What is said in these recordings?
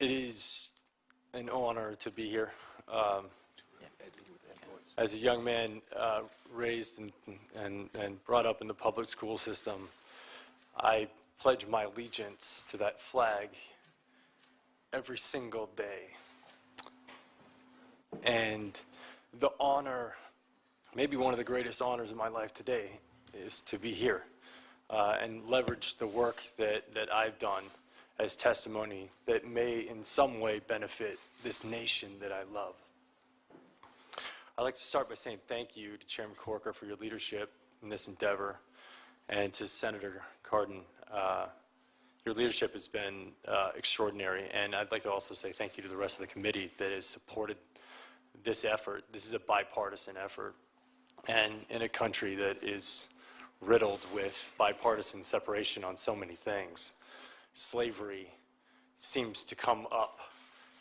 It is an honor to be here. As a young man raised and brought up in the public school system, I pledge my allegiance to that flag every single day. And the honor, maybe one of the greatest honors of my life today, is to be here and leverage the work that I've done as testimony that may in some way benefit this nation that I love. I'd like to start by saying thank you to Chairman Corker for your leadership in this endeavor, and to Senator Cardin. Your leadership has been extraordinary, and I'd like to also say thank you to the rest of the committee that has supported this effort. This is a bipartisan effort, and in a country that is riddled with bipartisan separation on so many things, slavery seems to come up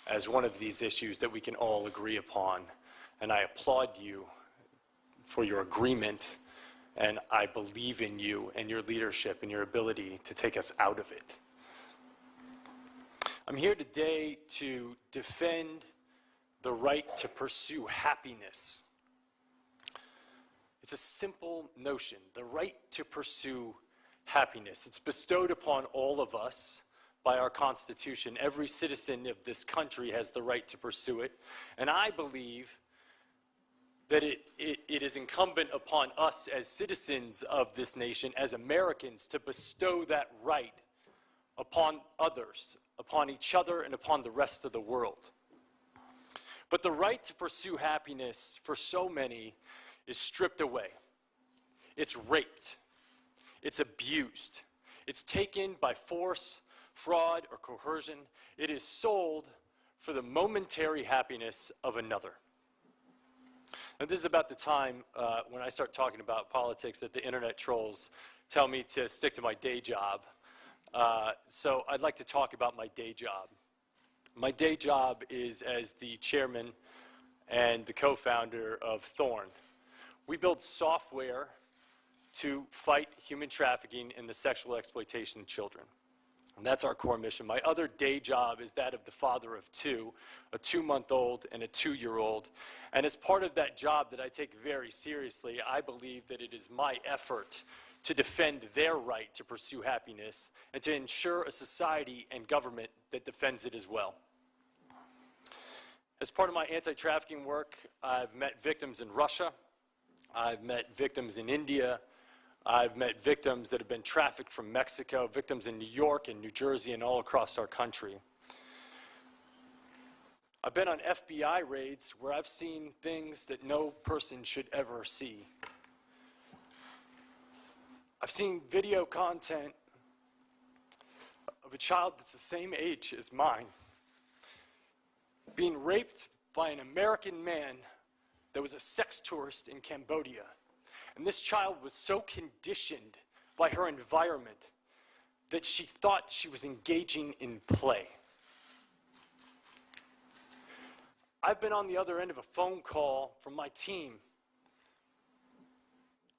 as one of these issues that we can all agree upon. And I applaud you for your agreement, and I believe in you and your leadership and your ability to take us out of it. I'm here today to defend the right to pursue happiness. It's a simple notion, the right to pursue happiness. It's bestowed upon all of us by our Constitution. Every citizen of this country has the right to pursue it. And I believe that it is incumbent upon us as citizens of this nation, as Americans, to bestow that right upon others, upon each other, and upon the rest of the world. But the right to pursue happiness for so many is stripped away. It's raped. It's abused. It's taken by force, fraud, or coercion. It is sold for the momentary happiness of another. Now, this is about the time when I start talking about politics that the internet trolls tell me to stick to my day job. So I'd like to talk about my day job. My day job is as the chairman and the co-founder of Thorn. We build software to fight human trafficking and the sexual exploitation of children. And that's our core mission. My other day job is that of the father of two, a 2-month-old and a 2-year-old. And as part of that job that I take very seriously, I believe that it is my effort to defend their right to pursue happiness and to ensure a society and government that defends it as well. As part of my anti-trafficking work, I've met victims in Russia. I've met victims in India. I've met victims that have been trafficked from Mexico, victims in New York and New Jersey and all across our country. I've been on FBI raids where I've seen things that no person should ever see. I've seen video content of a child that's the same age as mine being raped by an American man that was a sex tourist in Cambodia. And this child was so conditioned by her environment that she thought she was engaging in play. I've been on the other end of a phone call from my team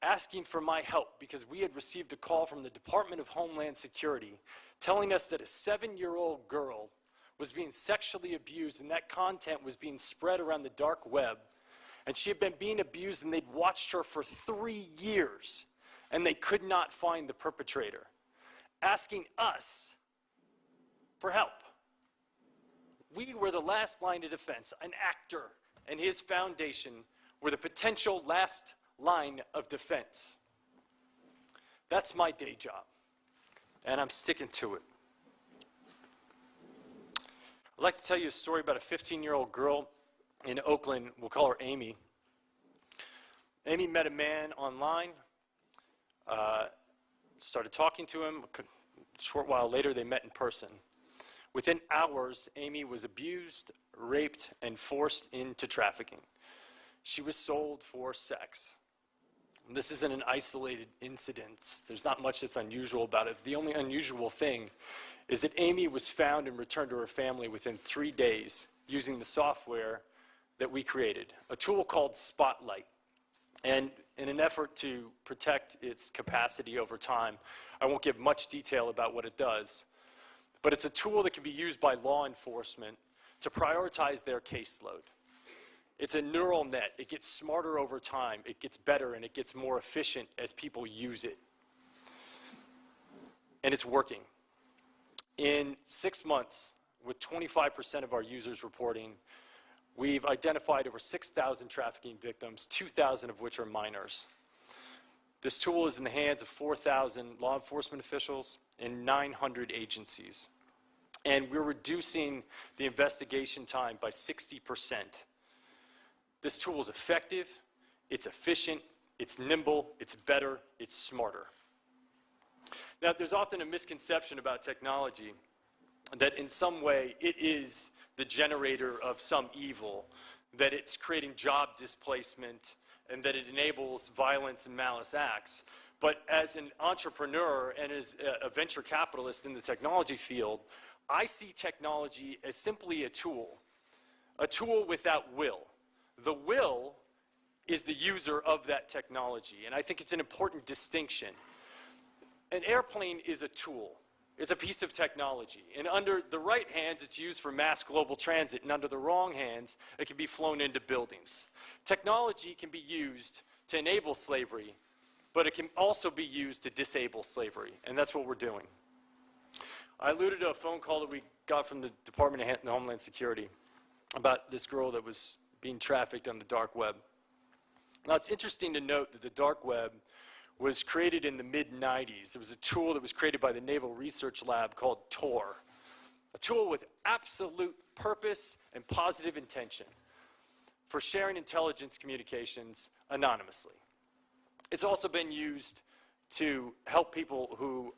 asking for my help because we had received a call from the Department of Homeland Security telling us that a 7-year-old girl was being sexually abused, and that content was being spread around the dark web. And she had been being abused, and they'd watched her for 3 years, and they could not find the perpetrator, asking us for help. We were the last line of defense. An actor and his foundation were the potential last line of defense. That's my day job, and I'm sticking to it. I'd like to tell you a story about a 15-year-old girl in Oakland. We'll call her Amy. Amy met a man online, started talking to him. A short while later, they met in person. Within hours, Amy was abused, raped, and forced into trafficking. She was sold for sex. This isn't an isolated incident. There's not much that's unusual about it. The only unusual thing is that Amy was found and returned to her family within 3 days using the software that we created, a tool called Spotlight. And in an effort to protect its capacity over time, I won't give much detail about what it does. but it's a tool that can be used by law enforcement to prioritize their caseload. It's a neural net. It gets smarter over time. It gets better, and it gets more efficient as people use it. And it's working. In 6 months, with 25% of our users reporting, we've identified over 6,000 trafficking victims, 2,000 of which are minors. This tool is in the hands of 4,000 law enforcement officials and 900 agencies. And we're reducing the investigation time by 60%. This tool is effective, it's efficient, it's nimble, it's better, it's smarter. Now, there's often a misconception about technology that in some way it is the generator of some evil, that it's creating job displacement, and that it enables violence and malice acts. But as an entrepreneur and as a venture capitalist in the technology field, I see technology as simply a tool without will. The will is the user of that technology, and I think it's an important distinction. An airplane is a tool. It's a piece of technology. And under the right hands, it's used for mass global transit, and under the wrong hands, it can be flown into buildings. Technology can be used to enable slavery, but it can also be used to disable slavery, and that's what we're doing. I alluded to a phone call that we got from the Department of Homeland Security about this girl that was being trafficked on the dark web. Now, it's interesting to note that the dark web was created in the mid-90s. It was a tool that was created by the Naval Research Lab called Thorn, a tool with absolute purpose and positive intention for sharing intelligence communications anonymously. It's also been used to help people who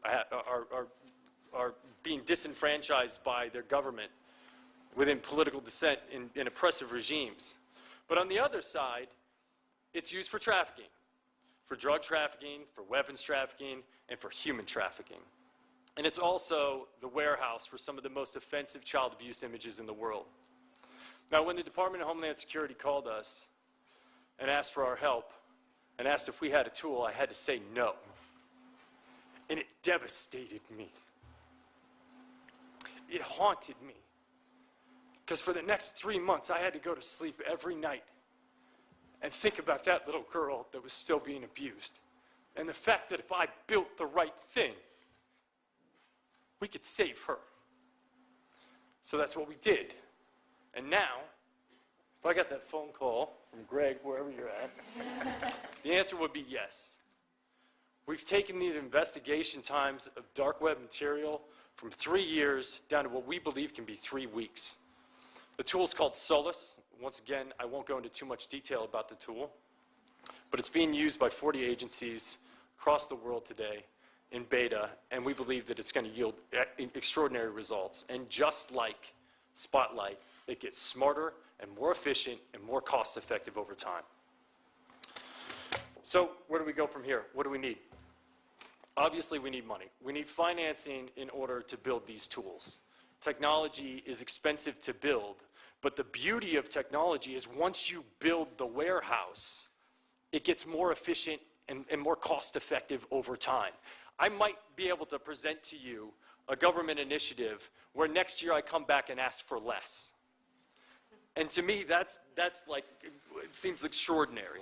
are being disenfranchised by their government within political dissent in oppressive regimes. But on the other side, it's used for trafficking. For drug trafficking, for weapons trafficking, and for human trafficking. And it's also the warehouse for some of the most offensive child abuse images in the world. Now, when the Department of Homeland Security called us and asked for our help and asked if we had a tool, I had to say no. And it devastated me. It haunted me. Because for the next 3 months, I had to go to sleep every night and think about that little girl that was still being abused. And the fact that if I built the right thing, we could save her. So that's what we did. And now, if I got that phone call from Greg, wherever you're at, the answer would be yes. We've taken these investigation times of dark web material from 3 years down to what we believe can be 3 weeks. The tool is called Solus. Once again, I won't go into too much detail about the tool, but it's being used by 40 agencies across the world today in beta, and we believe that it's going to yield extraordinary results. And just like Spotlight, it gets smarter and more efficient and more cost-effective over time. So where do we go from here? What do we need? Obviously, we need money. We need financing in order to build these tools. Technology is expensive to build, but the beauty of technology is once you build the warehouse, it gets more efficient and more cost-effective over time. I might be able to present to you a government initiative where next year I come back and ask for less. And to me, that's like, it seems extraordinary.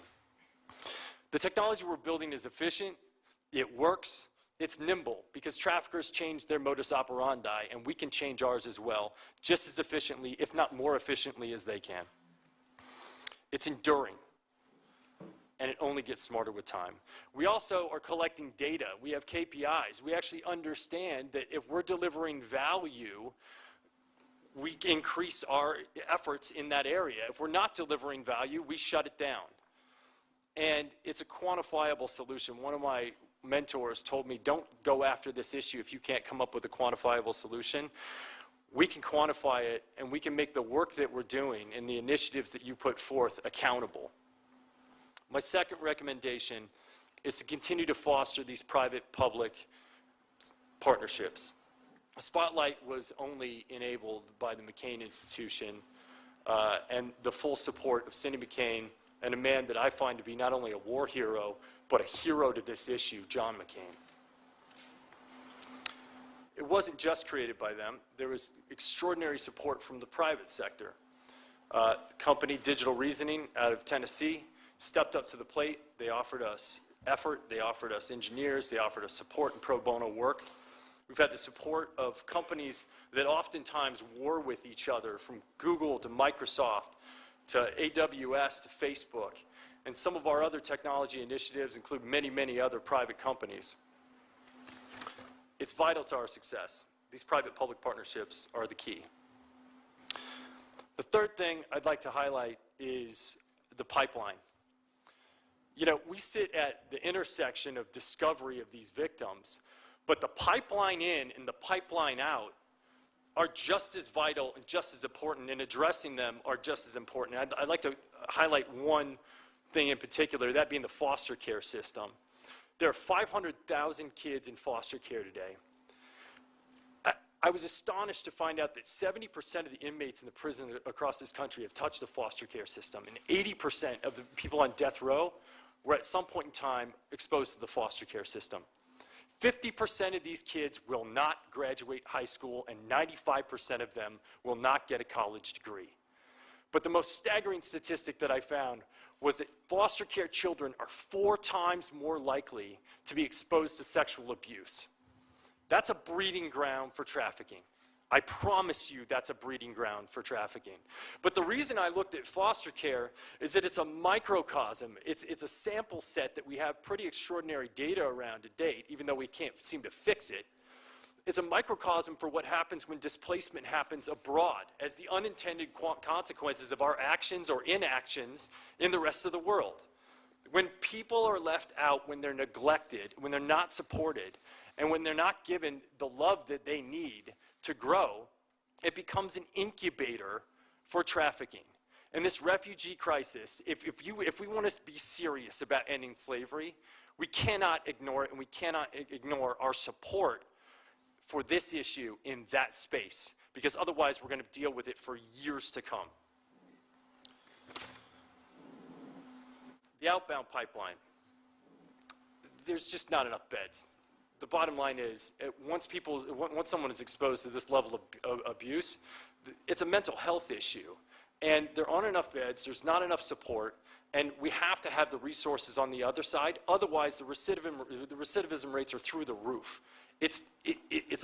The technology we're building is efficient, it works, it's nimble, because traffickers change their modus operandi, and we can change ours as well, just as efficiently, if not more efficiently, as they can. It's enduring, and it only gets smarter with time. We also are collecting data. We have KPIs. We actually understand that if we're delivering value, we increase our efforts in that area. If we're not delivering value, we shut it down. And it's a quantifiable solution. One of my mentors told me, don't go after this issue if you can't come up with a quantifiable solution. We can quantify it, and we can make the work that we're doing and the initiatives that you put forth accountable. My second recommendation is to continue to foster these private-public partnerships. Spotlight was only enabled by the McCain Institution and the full support of Cindy McCain and a man that I find to be not only a war hero, but a hero to this issue, John McCain. it wasn't just created by them. There was extraordinary support from the private sector. Company Digital Reasoning out of Tennessee stepped up to the plate. They offered us effort, they offered us engineers, they offered us support and pro bono work. We've had the support of companies that oftentimes war with each other, from Google to Microsoft to AWS to Facebook. And some of our other technology initiatives include many, many other private companies. It's vital to our success. These private-public partnerships are the key. The third thing I'd like to highlight is the pipeline. You know, we sit at the intersection of discovery of these victims, but the pipeline in and the pipeline out are just as vital and just as important, and addressing them are just as important. I'd like to highlight one thing in particular, that being the foster care system. There are 500,000 kids in foster care today. I was astonished to find out that 70% of the inmates in the prison across this country have touched the foster care system, and 80% of the people on death row were at some point in time exposed to the foster care system. 50% of these kids will not graduate high school, and 95% of them will not get a college degree. But the most staggering statistic that I found was that foster care children are 4 times more likely to be exposed to sexual abuse. That's a breeding ground for trafficking. I promise you that's a breeding ground for trafficking. But the reason I looked at foster care is that it's a microcosm. It's a sample set that we have pretty extraordinary data around to date, even though we can't seem to fix it. It's a microcosm for what happens when displacement happens abroad, as the unintended consequences of our actions or inactions in the rest of the world. When people are left out, when they're neglected, when they're not supported, and when they're not given the love that they need to grow, it becomes an incubator for trafficking. And this refugee crisis, if we want to be serious about ending slavery, we cannot ignore it, and we cannot ignore our support for this issue in that space, because otherwise we're going to deal with it for years to come. The outbound pipeline. There's just not enough beds. The bottom line is, once someone is exposed to this level of abuse, it's a mental health issue. And there aren't enough beds, there's not enough support, and we have to have the resources on the other side. Otherwise, the recidivism rates are through the roof. It's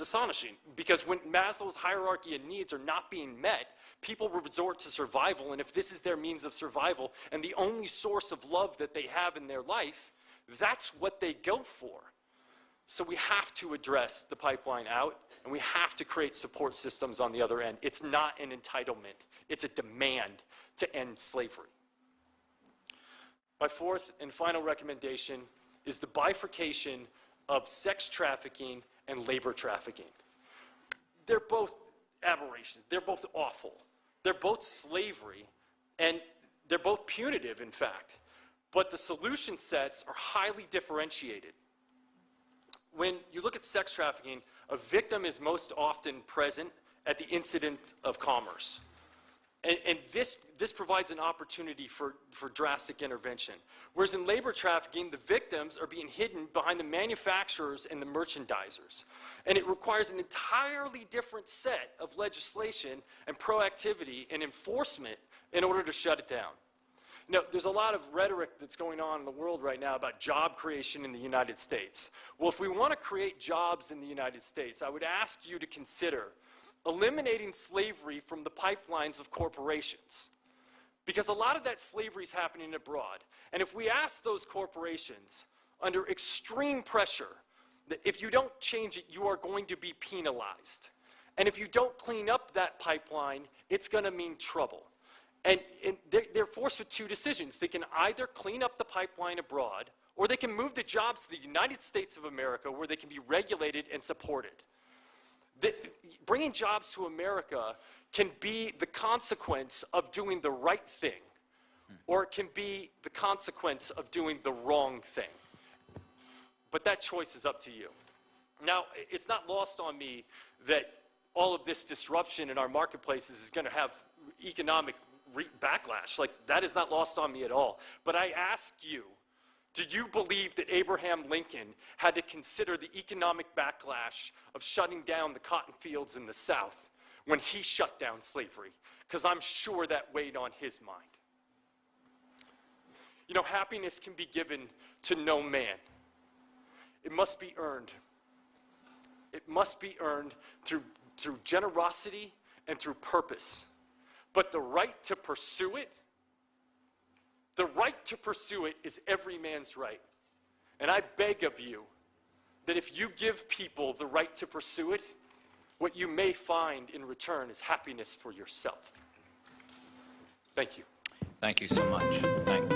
astonishing, because when Maslow's hierarchy of needs are not being met, people resort to survival, and if this is their means of survival and the only source of love that they have in their life, that's what they go for. So we have to address the pipeline out, and we have to create support systems on the other end. It's not an entitlement, it's a demand to end slavery. My fourth and final recommendation is the bifurcation of sex trafficking and labor trafficking. They're both aberrations, they're both awful. They're both slavery, and they're both punitive, in fact. But the solution sets are highly differentiated. When you look at sex trafficking, a victim is most often present at the incident of commerce. And this provides an opportunity for drastic intervention. Whereas in labor trafficking, the victims are being hidden behind the manufacturers and the merchandisers. And it requires an entirely different set of legislation and proactivity and enforcement in order to shut it down. Now, there's a lot of rhetoric that's going on in the world right now about job creation in the United States. Well, if we want to create jobs in the United States, I would ask you to consider eliminating slavery from the pipelines of corporations. Because a lot of that slavery is happening abroad. And if we ask those corporations, under extreme pressure, that if you don't change it, you are going to be penalized. And if you don't clean up that pipeline, it's going to mean trouble. And they're forced with 2 decisions. They can either clean up the pipeline abroad, or they can move the jobs to the United States of America, where they can be regulated and supported. Bringing jobs to America can be the consequence of doing the right thing, or it can be the consequence of doing the wrong thing. But that choice is up to you. Now, it's not lost on me that all of this disruption in our marketplaces is going to have economic backlash. Like, that is not lost on me at all. But I ask you Do you believe that Abraham Lincoln had to consider the economic backlash of shutting down the cotton fields in the South when he shut down slavery? Because I'm sure that weighed on his mind. You know, happiness can be given to no man. It must be earned. It must be earned through generosity and through purpose. But the right to pursue it, is every man's right. And I beg of you that if you give people the right to pursue it, what you may find in return is happiness for yourself. Thank you. Thank you so much. Thank you.